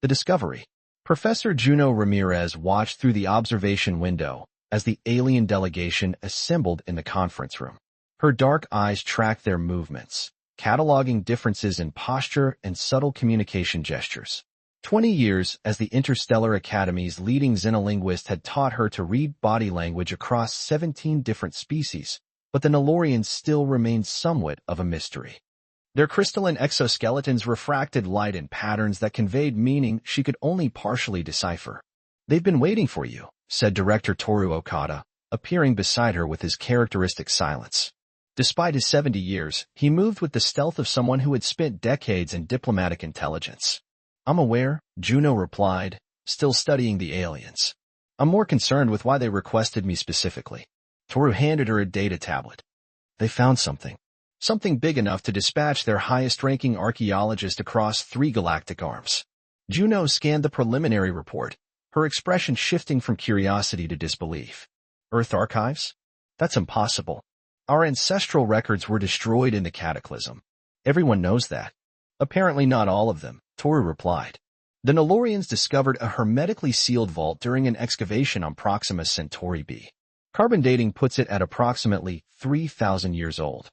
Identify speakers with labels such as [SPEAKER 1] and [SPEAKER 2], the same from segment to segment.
[SPEAKER 1] The discovery. Professor Juno Ramirez watched through the observation window as the alien delegation assembled in the conference room. Her dark eyes tracked their movements, cataloging differences in posture and subtle communication gestures. 20 years as the Interstellar Academy's leading xenolinguist had taught her to read body language across 17 different species, but the Nalorians still remained somewhat of a mystery. Their crystalline exoskeletons refracted light in patterns that conveyed meaning she could only partially decipher. "They've been waiting for you," said Director Toru Okada, appearing beside her with his characteristic silence. Despite his 70 years, he moved with the stealth of someone who had spent decades in diplomatic intelligence. "I'm aware," Juno replied, still studying the aliens. "I'm more concerned with why they requested me specifically." Toru handed her a data tablet. "They found something. Something big enough to dispatch their highest-ranking archaeologist across 3 galactic arms." Juno scanned the preliminary report, her expression shifting from curiosity to disbelief. "Earth archives? That's impossible. Our ancestral records were destroyed in the cataclysm. Everyone knows that." "Apparently not all of them," Toru replied. "The Nalorians discovered a hermetically sealed vault during an excavation on Proxima Centauri b. Carbon dating puts it at approximately 3,000 years old.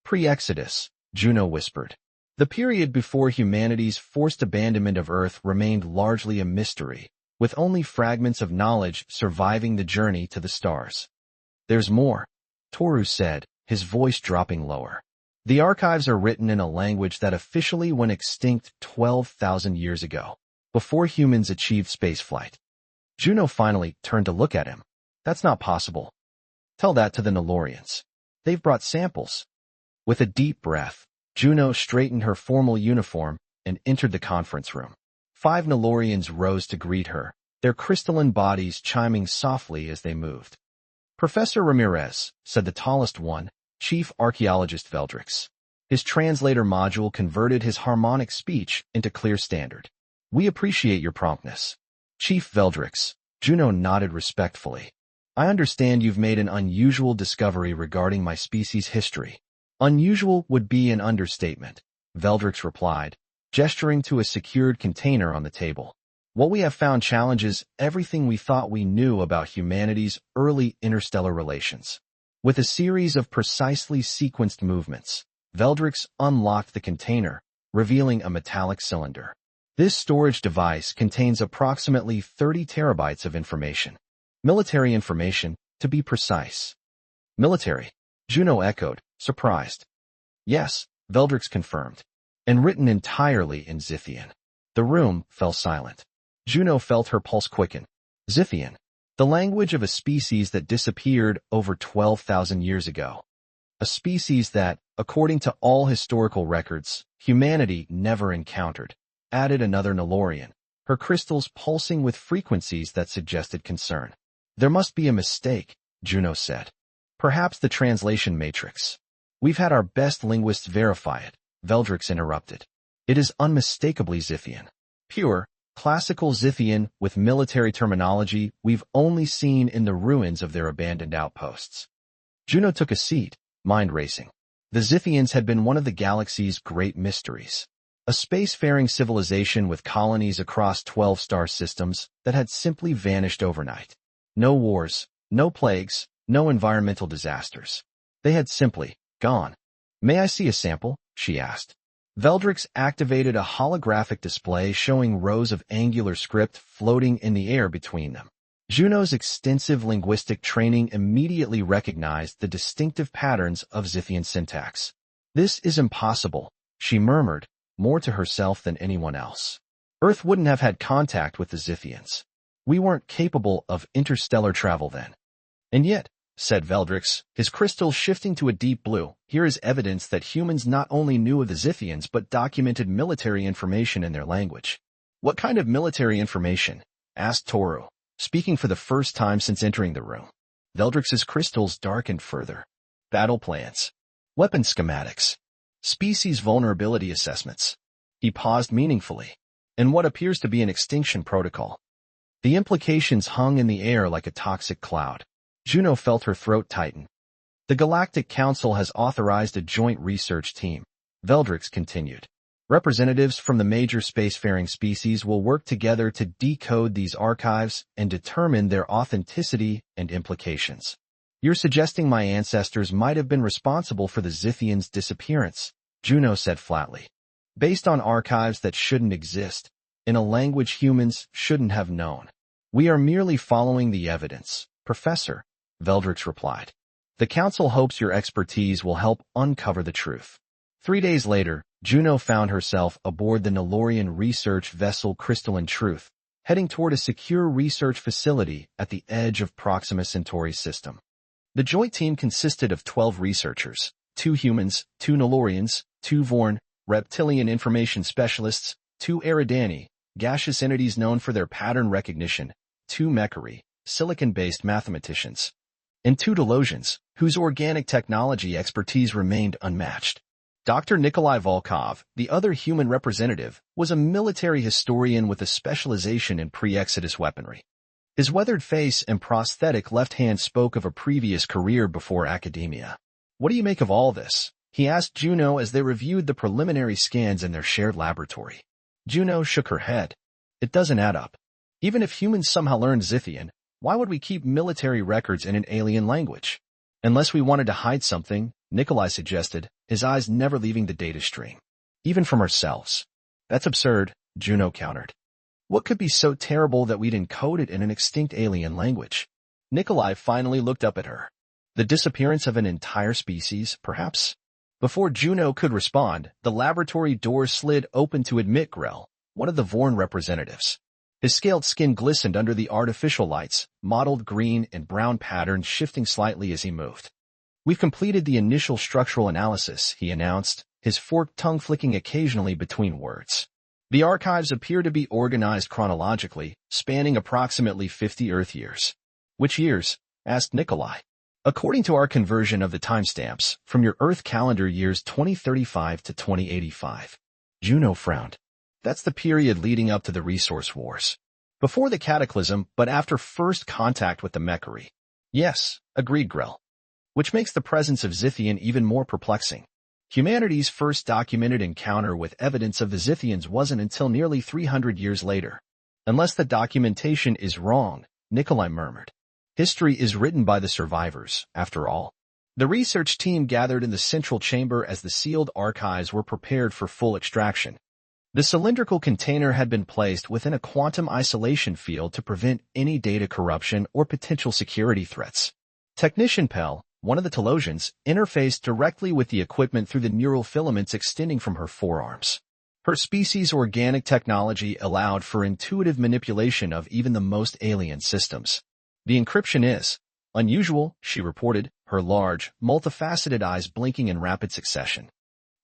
[SPEAKER 1] Pre-Exodus," Juno whispered. "The period before humanity's forced abandonment of Earth remained largely a mystery, with only fragments of knowledge surviving the journey to the stars." "There's more," Toru said, his voice dropping lower. "The archives are written in a language that officially went extinct 12,000 years ago, before humans achieved spaceflight." Juno finally turned to look at him. "That's not possible." "Tell that to the Nalorians. They've brought samples." With a deep breath, Juno straightened her formal uniform and entered the conference room. 5 Nalorians rose to greet her, their crystalline bodies chiming softly as they moved. "Professor Ramirez," said the tallest one, Chief Archaeologist Veldrix. His translator module converted his harmonic speech into clear standard. "We appreciate your promptness." "Chief Veldrix," Juno nodded respectfully. "I understand you've made an unusual discovery regarding my species' history." "Unusual would be an understatement," Veldrix replied, gesturing to a secured container on the table. "What we have found challenges everything we thought we knew about humanity's early interstellar relations." With a series of precisely sequenced movements, Veldrix unlocked the container, revealing a metallic cylinder. This storage device contains approximately 30 terabytes of information. Military information, to be precise. "Military?" Juno echoed, surprised. "Yes," Veldrix confirmed, "and written entirely in Xithian." The room fell silent. Juno felt her pulse quicken. Xithian, the language of a species that disappeared over 12,000 years ago. A species that, according to all historical records, humanity never encountered, added another Nalorian, her crystals pulsing with frequencies that suggested concern. "There must be a mistake," Juno said. "Perhaps the translation matrix." "We've had our best linguists verify it," Veldrix interrupted. "It is unmistakably Xithian. Pure, classical Xithian with military terminology we've only seen in the ruins of their abandoned outposts." Juno took a seat, mind racing. The Xithians had been one of the galaxy's great mysteries. A spacefaring civilization with colonies across 12 star systems that had simply vanished overnight. No wars, no plagues, no environmental disasters. They had simply gone. "May I see a sample?" she asked. Veldrix activated a holographic display showing rows of angular script floating in the air between them. Juno's extensive linguistic training immediately recognized the distinctive patterns of Xithian syntax. "This is impossible," she murmured, more to herself than anyone else. "Earth wouldn't have had contact with the Xithians. We weren't capable of interstellar travel then." "And yet," said Veldrix, his crystals shifting to a deep blue, "here is evidence that humans not only knew of the Xithians but documented military information in their language." "What kind of military information?" asked Toru, speaking for the first time since entering the room. Veldrix's crystals darkened further. "Battle plans, weapon schematics, species vulnerability assessments." He paused meaningfully. "And what appears to be an extinction protocol." The implications hung in the air like a toxic cloud. Juno felt her throat tighten. "The Galactic Council has authorized a joint research team," Veldrix continued. Representatives from the major spacefaring species will work together to decode these archives and determine their authenticity and implications. You're suggesting my ancestors might have been responsible for the Zithians' disappearance, Juno said flatly. Based on archives that shouldn't exist, in a language humans shouldn't have known. We are merely following the evidence, Professor, Veldrix replied. The Council hopes your expertise will help uncover the truth. 3 days later, Juno found herself aboard the Nilorian research vessel Crystalline Truth, heading toward a secure research facility at the edge of Proxima Centauri's system. The joint team consisted of 12 researchers, 2 humans, 2 Nilorians, 2 Vorn, reptilian information specialists, 2 Eridani, gaseous entities known for their pattern recognition, 2 Mechari, silicon-based mathematicians, and 2 Delosians, whose organic technology expertise remained unmatched. Dr. Nikolai Volkov, the other human representative, was a military historian with a specialization in pre-Exodus weaponry. His weathered face and prosthetic left hand spoke of a previous career before academia. What do you make of all this? He asked Juno as they reviewed the preliminary scans in their shared laboratory. Juno shook her head. It doesn't add up. Even if humans somehow learned Zithian, why would we keep military records in an alien language? Unless we wanted to hide something, Nikolai suggested, his eyes never leaving the data stream. Even from ourselves. That's absurd, Juno countered. What could be so terrible that we'd encode it in an extinct alien language? Nikolai finally looked up at her. The disappearance of an entire species, perhaps? Before Juno could respond, the laboratory door slid open to admit Grell, one of the Vorn representatives. His scaled skin glistened under the artificial lights, mottled green and brown patterns shifting slightly as he moved. We've completed the initial structural analysis, he announced, his forked tongue flicking occasionally between words. The archives appear to be organized chronologically, spanning approximately 50 Earth years. Which years? Asked Nikolai. According to our conversion of the timestamps, from your Earth calendar years 2035 to 2085. Juno frowned. That's the period leading up to the resource wars. Before the cataclysm, but after first contact with the Mechari. Yes, agreed Grell. Which makes the presence of Zithian even more perplexing. Humanity's first documented encounter with evidence of the Zithians wasn't until nearly 300 years later. Unless the documentation is wrong, Nikolai murmured. History is written by the survivors, after all. The research team gathered in the central chamber as the sealed archives were prepared for full extraction. The cylindrical container had been placed within a quantum isolation field to prevent any data corruption or potential security threats. Technician Pell, one of the Delosians, interfaced directly with the equipment through the neural filaments extending from her forearms. Her species' organic technology allowed for intuitive manipulation of even the most alien systems. The encryption is unusual, she reported, her large, multifaceted eyes blinking in rapid succession.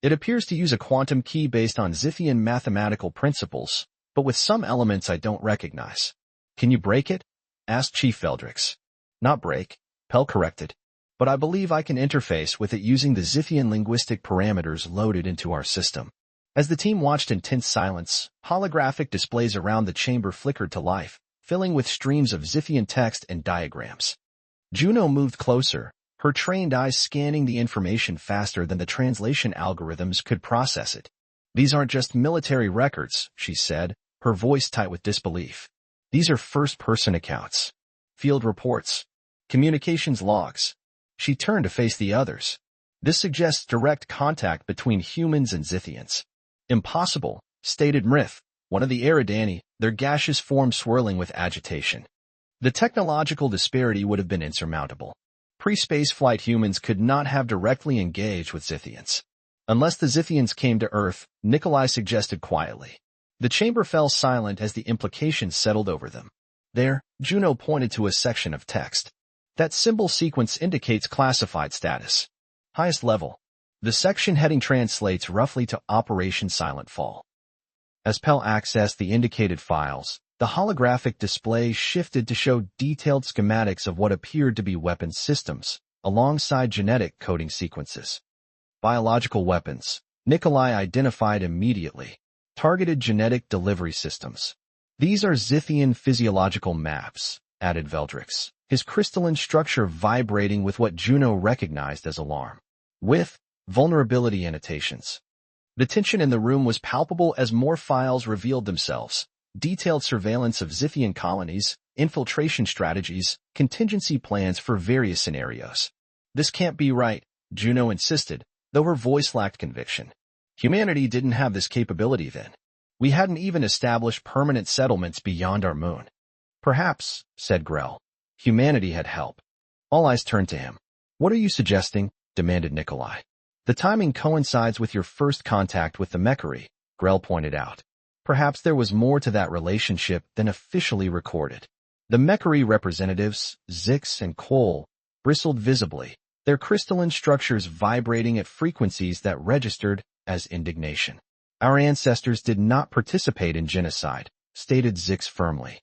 [SPEAKER 1] It appears to use a quantum key based on Zithian mathematical principles, but with some elements I don't recognize. Can you break it? Asked Chief Veldrix. Not break, Pell corrected. But I believe I can interface with it using the Zithian linguistic parameters loaded into our system. As the team watched in tense silence, holographic displays around the chamber flickered to life, filling with streams of Zithian text and diagrams. Juno moved closer, her trained eyes scanning the information faster than the translation algorithms could process it. These aren't just military records, she said, her voice tight with disbelief. These are first-person accounts. Field reports. Communications logs. She turned to face the others. This suggests direct contact between humans and Zithians. Impossible, stated Mrith, one of the Eridani, their gaseous form swirling with agitation. The technological disparity would have been insurmountable. Pre-spaceflight humans could not have directly engaged with Zithians. Unless the Zithians came to Earth, Nikolai suggested quietly. The chamber fell silent as the implications settled over them. There, Juno pointed to a section of text. That symbol sequence indicates classified status. Highest level. The section heading translates roughly to Operation Silent Fall. As Pell accessed the indicated files, the holographic display shifted to show detailed schematics of what appeared to be weapon systems, alongside genetic coding sequences. Biological weapons, Nikolai identified immediately. Targeted genetic delivery systems. These are Zithian physiological maps, added Veldrix, his crystalline structure vibrating with what Juno recognized as alarm. With vulnerability annotations. The tension in the room was palpable as more files revealed themselves. Detailed surveillance of Ziphian colonies, infiltration strategies, contingency plans for various scenarios. This can't be right, Juno insisted, though her voice lacked conviction. Humanity didn't have this capability then. We hadn't even established permanent settlements beyond our moon. Perhaps, said Grell, humanity had help. All eyes turned to him. What are you suggesting? Demanded Nikolai. The timing coincides with your first contact with the Mechari, Grell pointed out. Perhaps there was more to that relationship than officially recorded. The Mechari representatives, Zix and Cole, bristled visibly, their crystalline structures vibrating at frequencies that registered as indignation. Our ancestors did not participate in genocide, stated Zix firmly.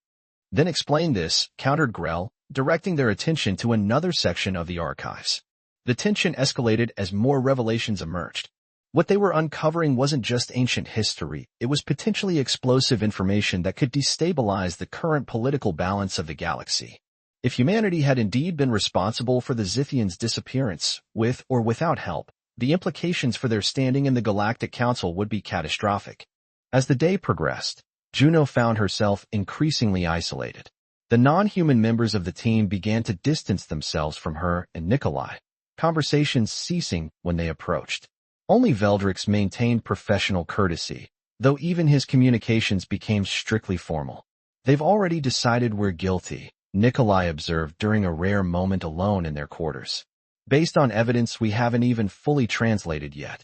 [SPEAKER 1] Then explain this, countered Grell, directing their attention to another section of the archives. The tension escalated as more revelations emerged. What they were uncovering wasn't just ancient history, it was potentially explosive information that could destabilize the current political balance of the galaxy. If humanity had indeed been responsible for the Zithians' disappearance, with or without help, the implications for their standing in the Galactic Council would be catastrophic. As the day progressed, Juno found herself increasingly isolated. The non-human members of the team began to distance themselves from her and Nikolai, conversations ceasing when they approached. Only Veldrix maintained professional courtesy, though even his communications became strictly formal. They've already decided we're guilty, Nikolai observed during a rare moment alone in their quarters. Based on evidence we haven't even fully translated yet.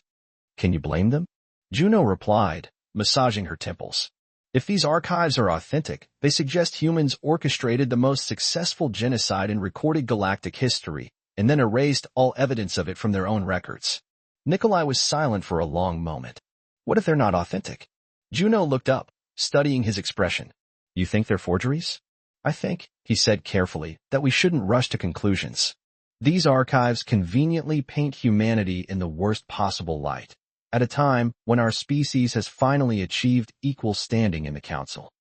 [SPEAKER 1] Can you blame them? Juno replied, massaging her temples. If these archives are authentic, they suggest humans orchestrated the most successful genocide in recorded galactic history, and then erased all evidence of it from their own records. Nikolai was silent for a long moment. What if they're not authentic? Juno looked up, studying his expression. You think they're forgeries? I think, he said carefully, that we shouldn't rush to conclusions. These archives conveniently paint humanity in the worst possible light, at a time when our species has finally achieved equal standing in the Council.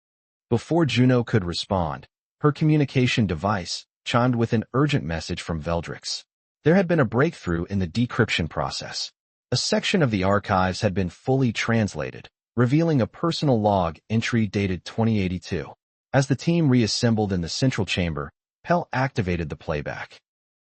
[SPEAKER 1] Before Juno could respond, her communication device chimed with an urgent message from Veldrix. There had been a breakthrough in the decryption process. A section of the archives had been fully translated, revealing a personal log entry dated 2082. As the team reassembled in the central chamber, Pell activated the playback.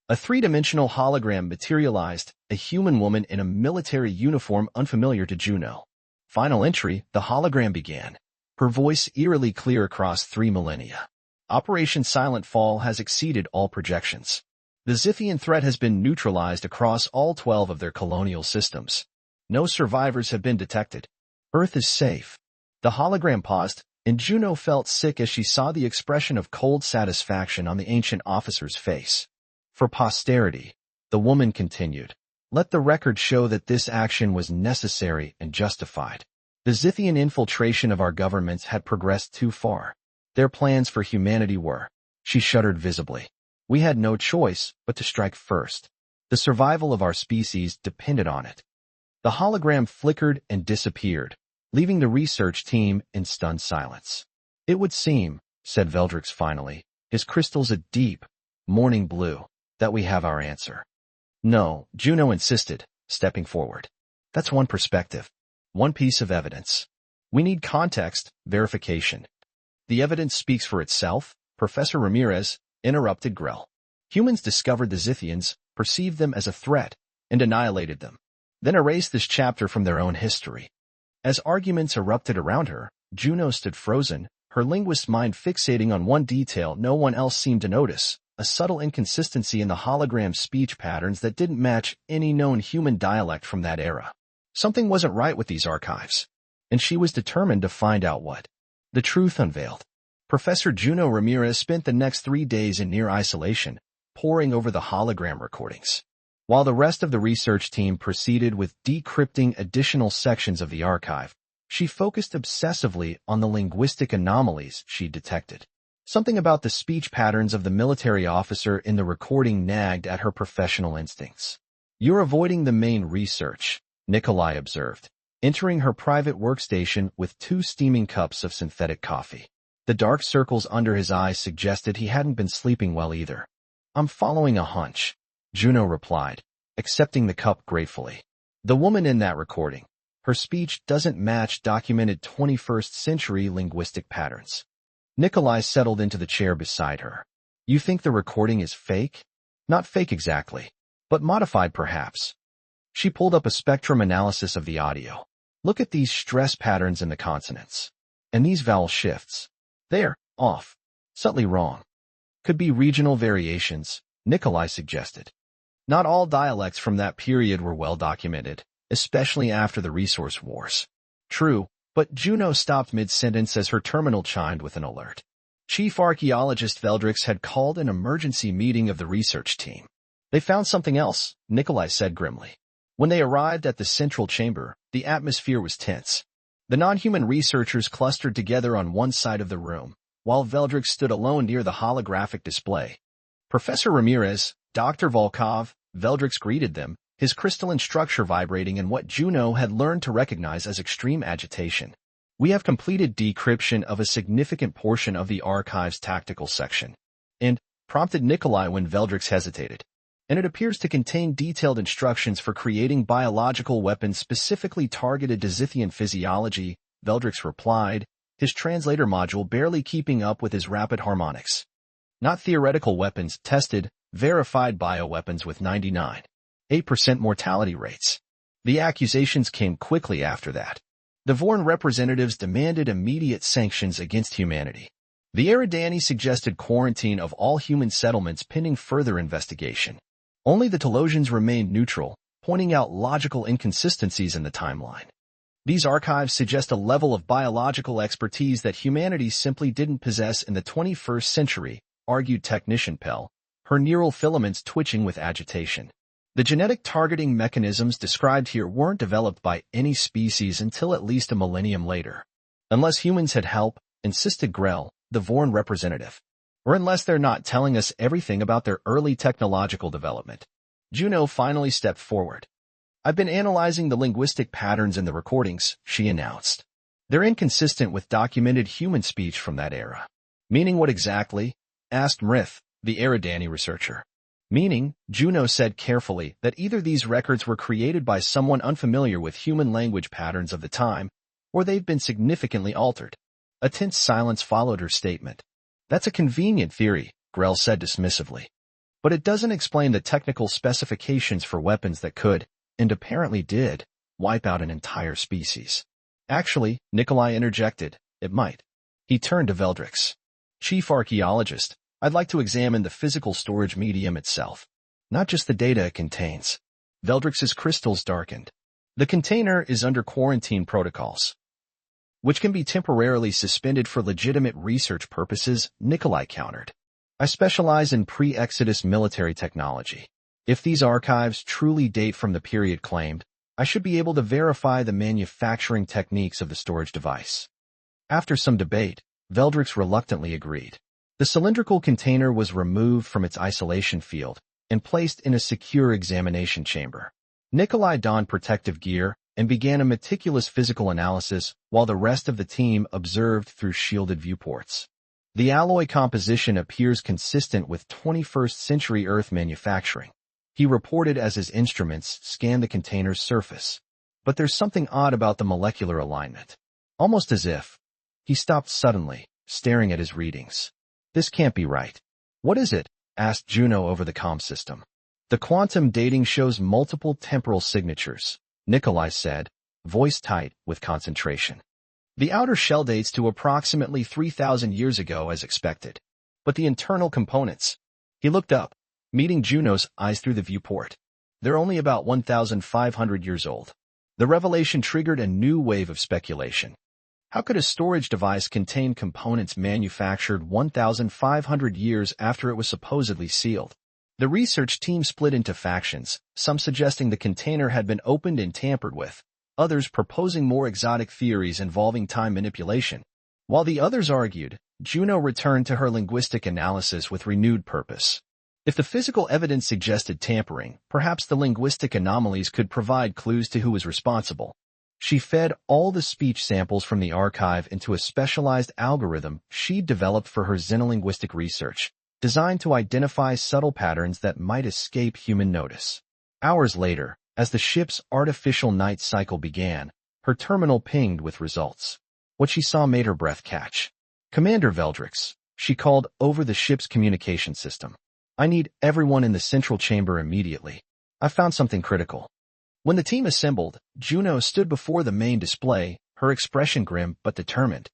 [SPEAKER 1] A three-dimensional hologram materialized, a human woman in a military uniform unfamiliar to Juno. Final entry, the hologram began, her voice eerily clear across 3 millennia. Operation Silent Fall has exceeded all projections. The Ziphian threat has been neutralized across all 12 of their colonial systems. No survivors have been detected. Earth is safe. The hologram paused, and Juno felt sick as she saw the expression of cold satisfaction on the ancient officer's face. For posterity, the woman continued, let the record show that this action was necessary and justified. The Zithian infiltration of our governments had progressed too far. Their plans for humanity were. She shuddered visibly. We had no choice but to strike first. The survival of our species depended on it. The hologram flickered and disappeared, leaving the research team in stunned silence. It would seem, said Veldrix finally, his crystals a deep, morning blue, that we have our answer. No, Juno insisted, stepping forward. That's one perspective. One piece of evidence. We need context, verification. The evidence speaks for itself, Professor Ramirez interrupted Grell. Humans discovered the Zithians, perceived them as a threat, and annihilated them, then erased this chapter from their own history. As arguments erupted around her, Juno stood frozen, her linguist's mind fixating on one detail no one else seemed to notice, a subtle inconsistency in the hologram's speech patterns that didn't match any known human dialect from that era. Something wasn't right with these archives, and she was determined to find out what. The truth unveiled. Professor Juno Ramirez spent the next 3 days in near isolation, poring over the hologram recordings. While the rest of the research team proceeded with decrypting additional sections of the archive, she focused obsessively on the linguistic anomalies she detected. Something about the speech patterns of the military officer in the recording nagged at her professional instincts. You're avoiding the main research, Nikolai observed, entering her private workstation with 2 steaming cups of synthetic coffee. The dark circles under his eyes suggested he hadn't been sleeping well either. I'm following a hunch, Juno replied, accepting the cup gratefully. The woman in that recording, Her speech doesn't match documented 21st century linguistic patterns. Nikolai settled into the chair beside her. You think the recording is fake? Not fake exactly, but modified perhaps. She pulled up a spectrum analysis of the audio. Look at these stress patterns in the consonants. And these vowel shifts. They're off. Subtly wrong. Could be regional variations, Nikolai suggested. Not all dialects from that period were well documented, especially after the resource wars. True, but Juno stopped mid-sentence as her terminal chimed with an alert. Chief archaeologist Veldrix had called an emergency meeting of the research team. They found something else, Nikolai said grimly. When they arrived at the central chamber, the atmosphere was tense. The non-human researchers clustered together on one side of the room, while Veldrix stood alone near the holographic display. Professor Ramirez, Dr. Volkov, Veldrix greeted them, his crystalline structure vibrating in what Juno had learned to recognize as extreme agitation. We have completed decryption of a significant portion of the archive's tactical section. And prompted Nikolai when Veldrix hesitated. And it appears to contain detailed instructions for creating biological weapons specifically targeted to Zithian physiology, Veldrix replied, his translator module barely keeping up with his rapid harmonics. Not theoretical weapons, tested, verified bioweapons with 99.8% mortality rates. The accusations came quickly after that. The Vorn representatives demanded immediate sanctions against humanity. The Eridani suggested quarantine of all human settlements pending further investigation. Only the Telosians remained neutral, pointing out logical inconsistencies in the timeline. These archives suggest a level of biological expertise that humanity simply didn't possess in the 21st century, argued technician Pell, her neural filaments twitching with agitation. The genetic targeting mechanisms described here weren't developed by any species until at least a millennium later. Unless humans had help, insisted Grell, the Vorn representative. Or unless they're not telling us everything about their early technological development. Juno finally stepped forward. I've been analyzing the linguistic patterns in the recordings, she announced. They're inconsistent with documented human speech from that era. Meaning what exactly? Asked Mrith, the Eridani researcher. Meaning, Juno said carefully, that either these records were created by someone unfamiliar with human language patterns of the time, or they've been significantly altered. A tense silence followed her statement. That's a convenient theory, Grell said dismissively. But it doesn't explain the technical specifications for weapons that could, and apparently did, wipe out an entire species. Actually, Nikolai interjected, it might. He turned to Veldrix. Chief archaeologist, I'd like to examine the physical storage medium itself, not just the data it contains. Veldrix's crystals darkened. The container is under quarantine protocols, which can be temporarily suspended for legitimate research purposes, Nikolai countered. I specialize in pre-Exodus military technology. If these archives truly date from the period claimed, I should be able to verify the manufacturing techniques of the storage device. After some debate, Veldrix reluctantly agreed. The cylindrical container was removed from its isolation field and placed in a secure examination chamber. Nikolai donned protective gear and began a meticulous physical analysis while the rest of the team observed through shielded viewports. The alloy composition appears consistent with 21st century Earth manufacturing. He reported as his instruments scanned the container's surface. But there's something odd about the molecular alignment. Almost as if. He stopped suddenly, staring at his readings. This can't be right. What is it? Asked Juno over the comm system. The quantum dating shows multiple temporal signatures, Nikolai said, voice tight with concentration. The outer shell dates to approximately 3,000 years ago as expected. But the internal components. He looked up, meeting Juno's eyes through the viewport. They're only about 1,500 years old. The revelation triggered a new wave of speculation. How could a storage device contain components manufactured 1,500 years after it was supposedly sealed? The research team split into factions, some suggesting the container had been opened and tampered with, others proposing more exotic theories involving time manipulation. While the others argued, Juno returned to her linguistic analysis with renewed purpose. If the physical evidence suggested tampering, perhaps the linguistic anomalies could provide clues to who was responsible. She fed all the speech samples from the archive into a specialized algorithm she'd developed for her xenolinguistic research, designed to identify subtle patterns that might escape human notice. Hours later, as the ship's artificial night cycle began, Her terminal pinged with results. What she saw made her breath catch. "Commander Veldrix," she called over the ship's communication system. "I need everyone in the central chamber immediately. I found something critical." When the team assembled, Juno stood before the main display, her expression grim but determined.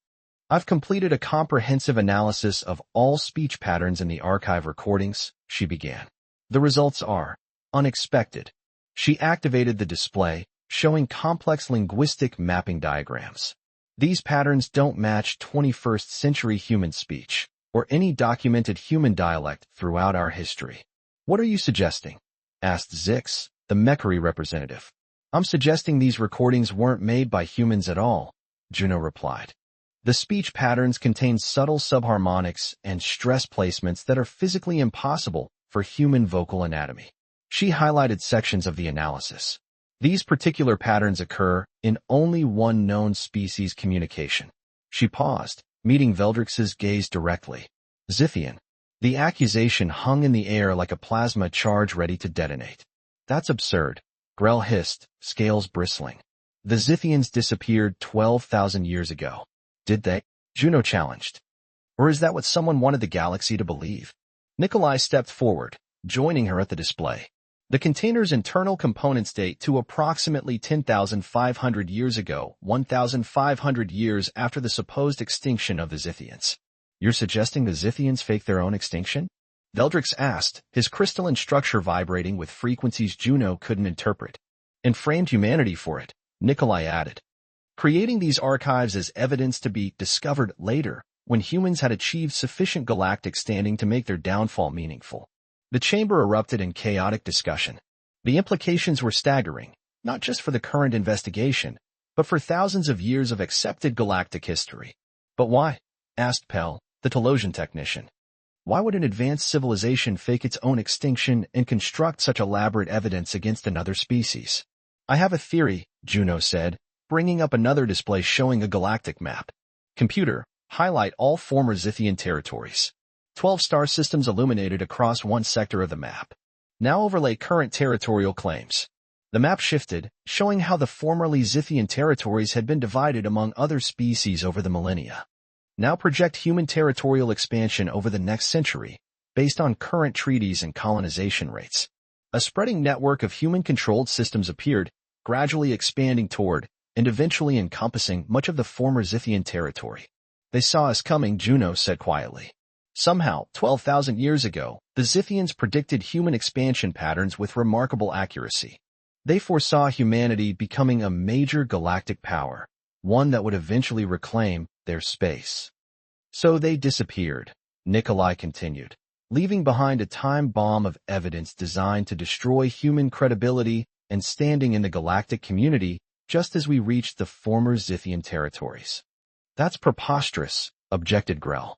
[SPEAKER 1] "I've completed a comprehensive analysis of all speech patterns in the archive recordings," she began. "The results are unexpected." She activated the display, showing complex linguistic mapping diagrams. "These patterns don't match 21st century human speech, or any documented human dialect throughout our history." "What are you suggesting?" asked Zix, the Mechari representative. "I'm suggesting these recordings weren't made by humans at all," Juno replied. "The speech patterns contain subtle subharmonics and stress placements that are physically impossible for human vocal anatomy." She highlighted sections of the analysis. "These particular patterns occur in only one known species communication." She paused, meeting Veldrix's gaze directly. "Zithian." The accusation hung in the air like a plasma charge ready to detonate. "That's absurd," Grell hissed, scales bristling. "The Zithians disappeared 12,000 years ago." "Did they?" Juno challenged. "Or is that what someone wanted the galaxy to believe?" Nikolai stepped forward, joining her at the display. "The container's internal components date to approximately 10,500 years ago, 1,500 years after the supposed extinction of the Zithians." "You're suggesting the Zithians faked their own extinction?" Veldrix asked, his crystalline structure vibrating with frequencies Juno couldn't interpret. "And framed humanity for it," Nikolai added, "creating these archives as evidence to be discovered later, when humans had achieved sufficient galactic standing to make their downfall meaningful." The chamber erupted in chaotic discussion. The implications were staggering, not just for the current investigation, but for thousands of years of accepted galactic history. "But why?" asked Pell, the Telosian technician. "Why would an advanced civilization fake its own extinction and construct such elaborate evidence against another species?" "I have a theory," Juno said, bringing up another display showing a galactic map. "Computer, highlight all former Zithian territories." 12 star systems illuminated across one sector of the map. "Now overlay current territorial claims." The map shifted, showing how the formerly Zithian territories had been divided among other species over the millennia. "Now project human territorial expansion over the next century, based on current treaties and colonization rates." A spreading network of human-controlled systems appeared, gradually expanding toward, and eventually encompassing much of the former Zithian territory. "They saw us coming," Juno said quietly. Somehow, 12,000 years ago, the Zithians predicted human expansion patterns with remarkable accuracy. They foresaw humanity becoming a major galactic power, one that would eventually reclaim their space. "So they disappeared," Nikolai continued, "leaving behind a time bomb of evidence designed to destroy human credibility and standing in the galactic community just as we reached the former Zithian territories." "That's preposterous," objected Grell.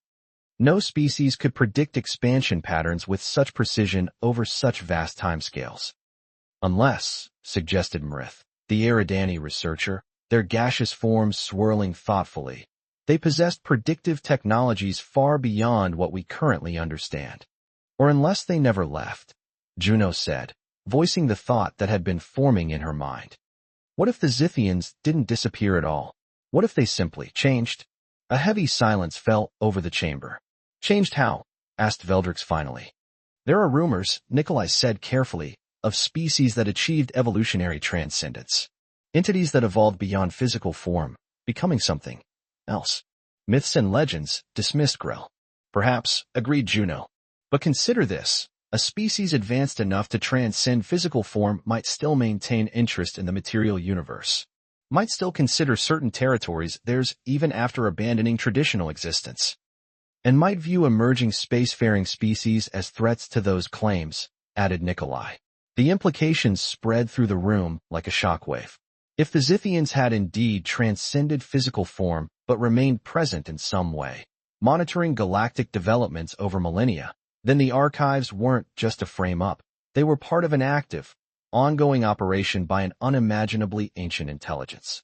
[SPEAKER 1] "No species could predict expansion patterns with such precision over such vast timescales." "Unless," suggested Mrith, the Eridani researcher, their gaseous forms swirling thoughtfully, "they possessed predictive technologies far beyond what we currently understand." "Or unless they never left," Juno said, voicing the thought that had been forming in her mind. "What if the Zithians didn't disappear at all? What if they simply changed?" A heavy silence fell over the chamber. "Changed how?" asked Veldrix finally. "There are rumors," Nikolai said carefully, "of species that achieved evolutionary transcendence. Entities that evolved beyond physical form, becoming something else." "Myths and legends," dismissed Grell. "Perhaps," agreed Juno. "But consider this. A species advanced enough to transcend physical form might still maintain interest in the material universe. Might still consider certain territories theirs even after abandoning traditional existence. And might view emerging spacefaring species as threats to those claims," added Nikolai. The implications spread through the room like a shockwave. If the Zithians had indeed transcended physical form but remained present in some way, monitoring galactic developments over millennia, then the archives weren't just a frame-up. They were part of an active, ongoing operation by an unimaginably ancient intelligence.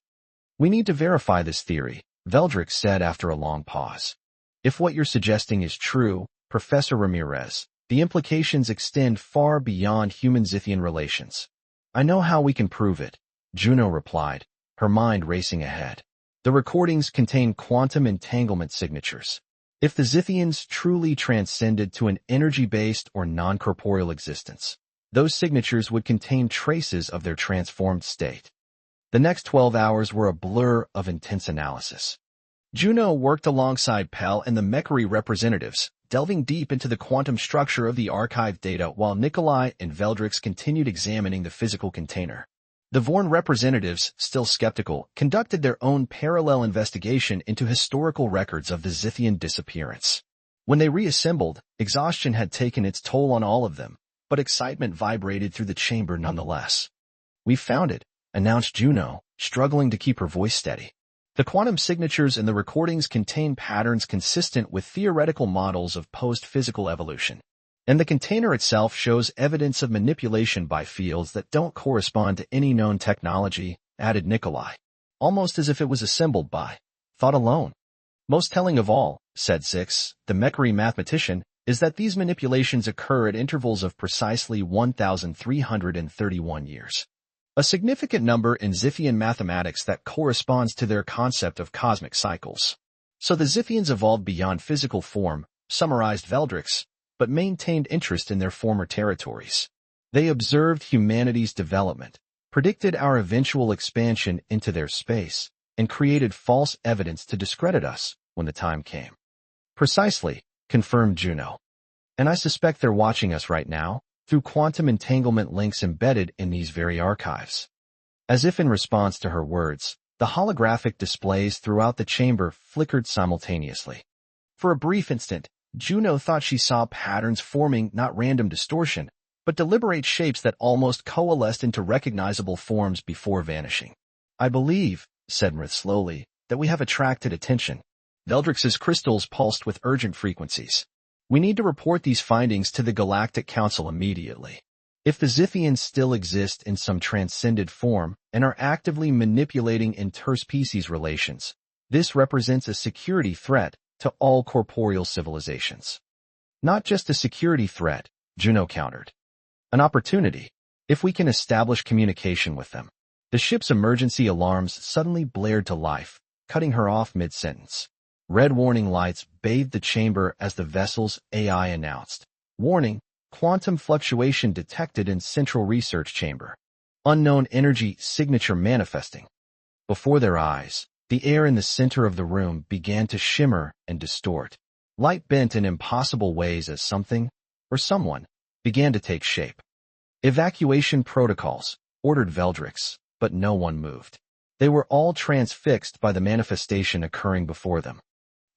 [SPEAKER 1] "We need to verify this theory," Veldrix said after a long pause. "If what you're suggesting is true, Professor Ramirez, the implications extend far beyond human-Zithian relations." "I know how we can prove it," Juno replied, her mind racing ahead. The recordings contain quantum entanglement signatures. If the Zithians truly transcended to an energy-based or non-corporeal existence, those signatures would contain traces of their transformed state. The next 12 hours were a blur of intense analysis. Juno worked alongside Pell and the Mechari representatives, delving deep into the quantum structure of the archived data while Nikolai and Veldrix continued examining the physical container. The Vorn representatives, still skeptical, conducted their own parallel investigation into historical records of the Zithian disappearance. When they reassembled, exhaustion had taken its toll on all of them, but excitement vibrated through the chamber nonetheless. "We found it," announced Juno, struggling to keep her voice steady. The quantum signatures in the recordings contain patterns consistent with theoretical models of post-physical evolution. And the container itself shows evidence of manipulation by fields that don't correspond to any known technology, added Nikolai, almost as if it was assembled by thought alone. Most telling of all, said Six, the Mechari mathematician, is that these manipulations occur at intervals of precisely 1,331 years. A significant number in Zithian mathematics that corresponds to their concept of cosmic cycles. So the Zithians evolved beyond physical form, summarized Veldrix, but maintained interest in their former territories. They observed humanity's development, predicted our eventual expansion into their space, and created false evidence to discredit us when the time came. Precisely, confirmed Juno. And I suspect they're watching us right now, through quantum entanglement links embedded in these very archives. As if in response to her words, the holographic displays throughout the chamber flickered simultaneously. For a brief instant, Juno thought she saw patterns forming not random distortion, but deliberate shapes that almost coalesced into recognizable forms before vanishing. "I believe," said Mrith slowly, "that we have attracted attention." Veldrix's crystals pulsed with urgent frequencies. "We need to report these findings to the Galactic Council immediately. If the Zithians still exist in some transcended form and are actively manipulating interspecies relations, this represents a security threat to all corporeal civilizations." "Not just a security threat," Juno countered. "An opportunity, if we can establish communication with them." The ship's emergency alarms suddenly blared to life, cutting her off mid-sentence. Red warning lights bathed the chamber as the vessel's AI announced. "Warning, quantum fluctuation detected in central research chamber. Unknown energy signature manifesting." Before their eyes, the air in the center of the room began to shimmer and distort. Light bent in impossible ways as something, or someone, began to take shape. "Evacuation protocols," ordered Veldrix, but no one moved. They were all transfixed by the manifestation occurring before them.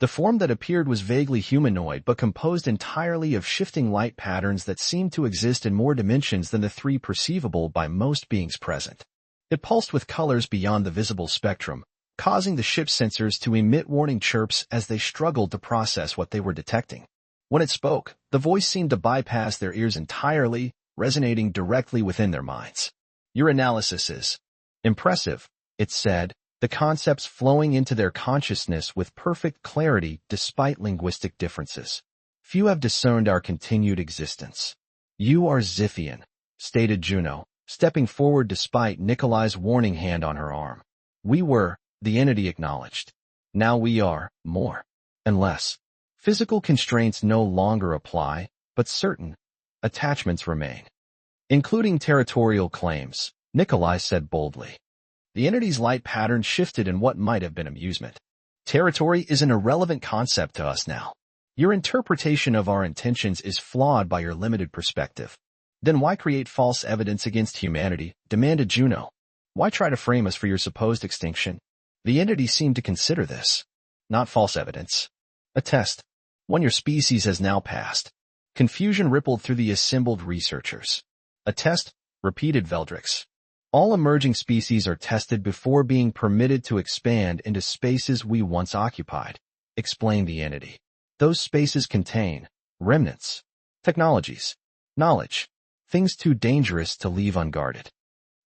[SPEAKER 1] The form that appeared was vaguely humanoid but composed entirely of shifting light patterns that seemed to exist in more dimensions than the three perceivable by most beings present. It pulsed with colors beyond the visible spectrum, causing the ship's sensors to emit warning chirps as they struggled to process what they were detecting. When it spoke, the voice seemed to bypass their ears entirely, resonating directly within their minds. "Your analysis is impressive," it said, the concepts flowing into their consciousness with perfect clarity despite linguistic differences. "Few have discerned our continued existence." "You are Zithian," stated Juno, stepping forward despite Nikolai's warning hand on her arm. "We were," the entity acknowledged. "Now we are, more. And less. Physical constraints no longer apply, but certain attachments remain. Including territorial claims," Nikolai said boldly. The entity's light pattern shifted in what might have been amusement. "Territory is an irrelevant concept to us now. Your interpretation of our intentions is flawed by your limited perspective. Then why create false evidence against humanity?" demanded Juno. "Why try to frame us for your supposed extinction?" The entity seemed to consider this. "Not false evidence. A test. One your species has now passed." Confusion rippled through the assembled researchers. "A test?" repeated Veldrix. "All emerging species are tested before being permitted to expand into spaces we once occupied," explained the entity. "Those spaces contain remnants, technologies, knowledge, things too dangerous to leave unguarded.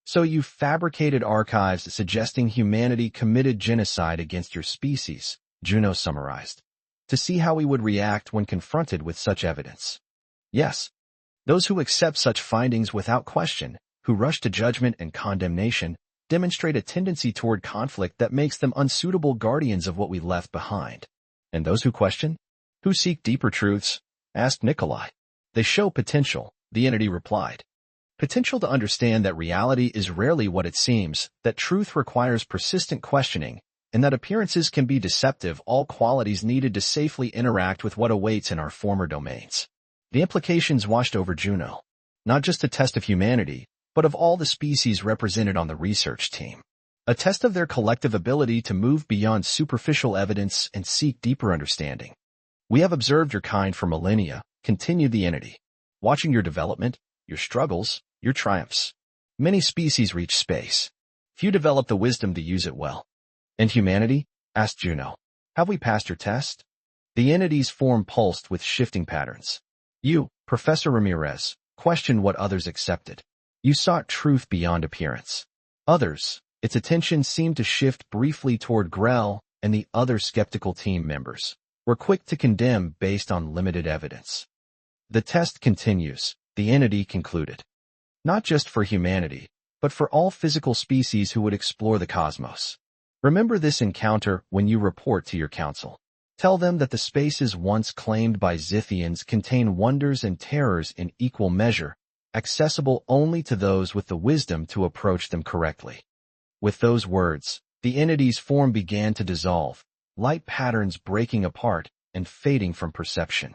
[SPEAKER 1] So you fabricated archives suggesting humanity committed genocide against your species," Juno summarized, "to see how we would react when confronted with such evidence." "Yes. Those who accept such findings without question, who rush to judgment and condemnation, demonstrate a tendency toward conflict that makes them unsuitable guardians of what we left behind. And those who question? Who seek deeper truths? Asked Nikolai. They show potential, the entity replied. Potential to understand that reality is rarely what it seems, that truth requires persistent questioning, and that appearances can be deceptive, all qualities needed to safely interact with what awaits in our former domains. The implications washed over Juno. Not just a test of humanity, but of all the species represented on the research team. A test of their collective ability to move beyond superficial evidence and seek deeper understanding. We have observed your kind for millennia, continued the entity, watching your development, your struggles, your triumphs. Many species reach space. Few develop the wisdom to use it well. And humanity? Asked Juno. Have we passed your test? The entity's form pulsed with shifting patterns. You, Professor Ramirez, questioned what others accepted. You sought truth beyond appearance. Others, its attention seemed to shift briefly toward Grell and the other skeptical team members, were quick to condemn based on limited evidence. The test continues, the entity concluded. Not just for humanity, but for all physical species who would explore the cosmos. Remember this encounter when you report to your council. Tell them that the spaces once claimed by Zithians contain wonders and terrors in equal measure, accessible only to those with the wisdom to approach them correctly. With those words, the entity's form began to dissolve, light patterns breaking apart and fading from perception.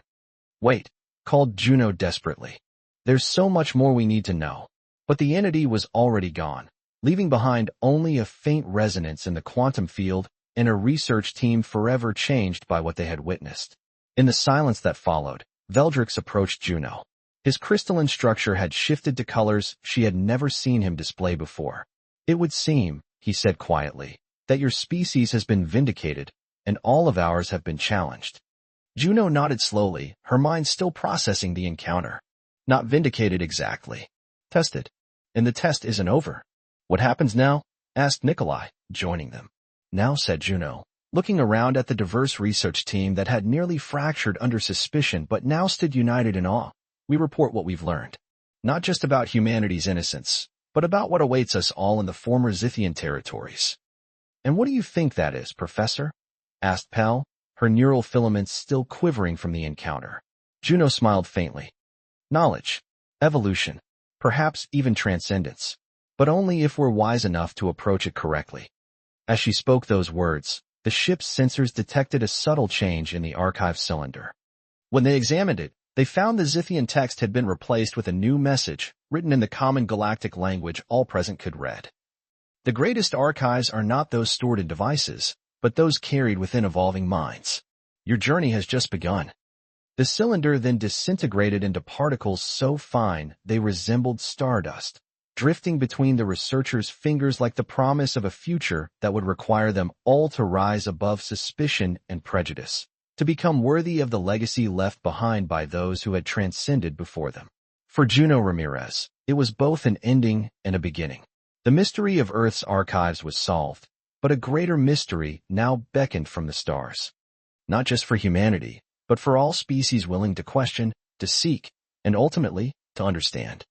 [SPEAKER 1] Wait, called Juno desperately. There's so much more we need to know. But the entity was already gone, leaving behind only a faint resonance in the quantum field and a research team forever changed by what they had witnessed. In the silence that followed, Veldrix approached Juno. His crystalline structure had shifted to colors she had never seen him display before. It would seem, he said quietly, that your species has been vindicated, and all of ours have been challenged. Juno nodded slowly, her mind still processing the encounter. Not vindicated exactly. Tested. And the test isn't over. What happens now? Asked Nikolai, joining them. Now, said Juno, looking around at the diverse research team that had nearly fractured under suspicion but now stood united in awe. We report what we've learned. Not just about humanity's innocence, but about what awaits us all in the former Zithian territories. And what do you think that is, Professor? Asked Pell, her neural filaments still quivering from the encounter. Juno smiled faintly. Knowledge. Evolution. Perhaps even transcendence. But only if we're wise enough to approach it correctly. As she spoke those words, the ship's sensors detected a subtle change in the archive cylinder. When they examined it, they found the Zithian text had been replaced with a new message, written in the common galactic language all present could read. The greatest archives are not those stored in devices, but those carried within evolving minds. Your journey has just begun. The cylinder then disintegrated into particles so fine they resembled stardust, drifting between the researchers' fingers like the promise of a future that would require them all to rise above suspicion and prejudice, to become worthy of the legacy left behind by those who had transcended before them. For Juno Ramirez, it was both an ending and a beginning. The mystery of Earth's archives was solved, but a greater mystery now beckoned from the stars. Not just for humanity, but for all species willing to question, to seek, and ultimately, to understand.